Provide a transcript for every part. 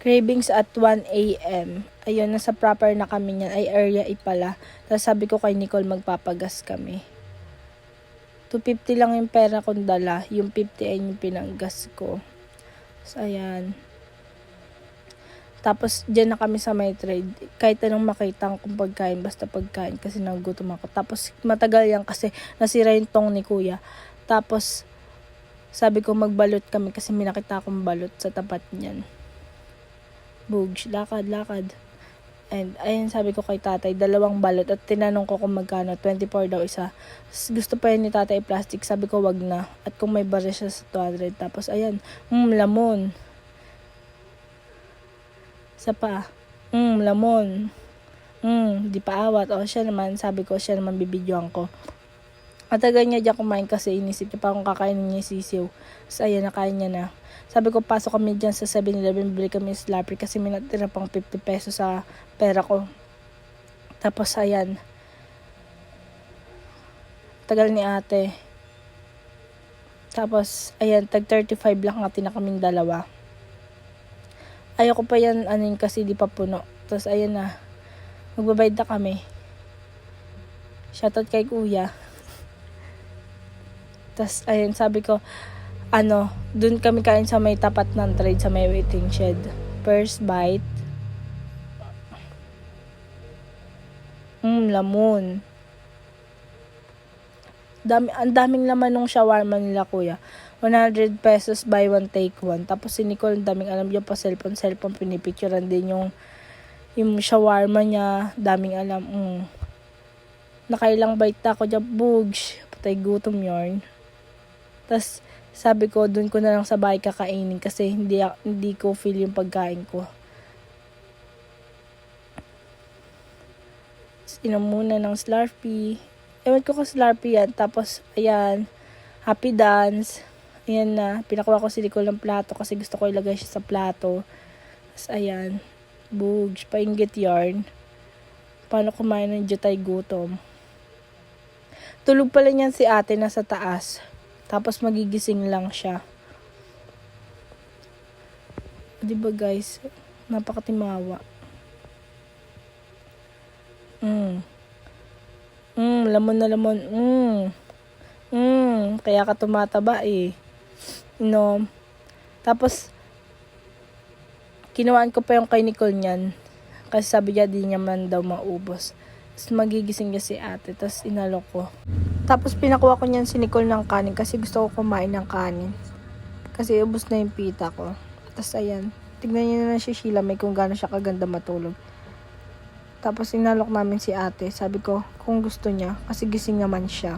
Cravings at 1 a.m. Ayun, nasa proper na kami niyan. Ay, area A pala. Tapos sabi ko kay Nicole, magpapagas kami. 250 lang yung pera kong dala. Yung 50 ay yung pinanggas ko. So, ayan. Tapos, dyan na kami sa may trade. Kahit anong makita kong pagkain, basta pagkain. Kasi nagutom ako. Tapos, matagal yan kasi nasira yung tong ni kuya. Tapos, sabi ko magbalot kami kasi may nakita akong balot sa tapat niyan. Bugs, lakad. And ayun, sabi ko kay tatay, 2 balot. At tinanong ko kung magkano, 24 daw isa. Gusto pa yun ni tatay plastic, sabi ko wag na. At kung may bare siya sa 200. Tapos ayan, lamon. Isa pa, lamon. Di pa awat. O siya naman, sabi ko siya naman bibidyoan ko. Matagal niya dyan kumain kasi inisip niya pa kung kakainin niya sisiw. So ayan, nakain niya na. Sabi ko, pasok kami dyan sa 7-Eleven, bili kami Slurpee kasi may natira pang 50 pesos sa pera ko. Tapos, ayan. Tagal ni ate. Tapos, ayan, tag 35 lang natin na kaming dalawa. Ayoko pa yan, kasi di pa puno. Tapos, ayan na. Magbabayad na kami. Shoutout kay kuya. Tapos, ayan, sabi ko, dun kami kain sa may tapat ng trade, sa may waiting shed. First bite. Lamon. Ang daming laman ng shawarma nila kuya. 100 pesos buy one take one. Tapos si Nicole, ang daming alam niya pa cellphone, pinipicturean din yung shawarma niya. Daming alam. Nakailang bite ako dyan, bugs. Patay gutom yarn. Tapos, sabi ko, dun ko na lang sa bahay kakainin kasi hindi ko feel yung pagkain ko. Inom muna ng Slurpee. Ewan ko Slurpee yan. Tapos, ayan, happy dance. Ayan na. Pinakuha ko si Nicole ng plato kasi gusto ko ilagay siya sa plato. Tapos, ayan, bugs, painggit yarn. Paano kumain ng jutay gutom? Tulog pala niyan si ate na sa taas. Tapos magigising lang siya. Diba guys? Napakatimawa. Lamon na lamon. Kaya ka tumataba eh. Tapos, kinuhaan ko pa yung kay Nicole niyan. Kasi sabi niya di niya man daw maubos. Tapos magigising niya si ate. Tapos inalok ko. Tapos pinakuha ko niyan si Nicole ng kanin kasi gusto ko kumain ng kanin. Kasi ubos na yung pita ko. Tapos ayan, tignan niyo na si Sheila May kung gaano siya kaganda matulog. Tapos inalok namin si ate. Sabi ko kung gusto niya kasi gising naman siya.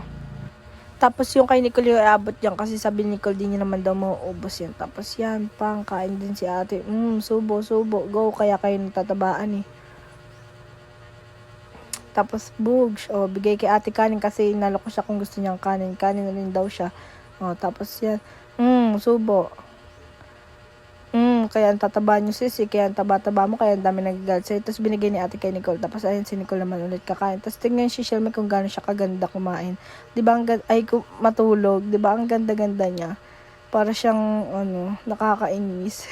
Tapos yung kay Nicole yung iabot yan kasi sabi ni Nicole di niya naman daw mauubos yan. Tapos yan, kain din si ate. Subo, go. Kaya kayo natatabaan eh. Tapos, bugs. Bigay kay ate kanin kasi inalok ko siya kung gusto niyang kanin. Kanin na rin daw siya. Tapos yan. Subo. Kaya ang tataba niyo sisi. Kaya ang taba-taba mo. Kaya ang dami nagagalit sa'yo. Tapos binigay ni ate kay Nicole. Tapos ayun si Nicole naman ulit kakain. Tapos tingnan si Shelmy kung gaano siya kaganda kumain. Diba matulog. Diba ang ganda-ganda niya. Para siyang, nakakainis.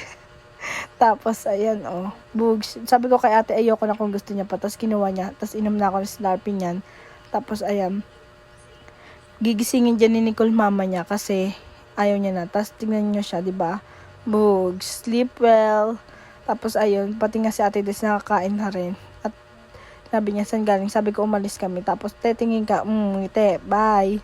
Tapos, ayan, bugs. Sabi ko kay ate, ayoko na kung gusto niya pa. Tapos, kinuha niya. Tapos, inom na ako ng Slurpee niyan. Tapos, ayan. Gigisingin dyan ni Nicole mama niya kasi ayaw niya na. Tapos, tingnan niyo siya, diba? Bugs. Sleep well. Tapos, ayun. Pati nga si ate Des nakakain na rin. At, sabi niya, saan galing? Sabi ko, umalis kami. Tapos, tingin ka, ngiti. Bye.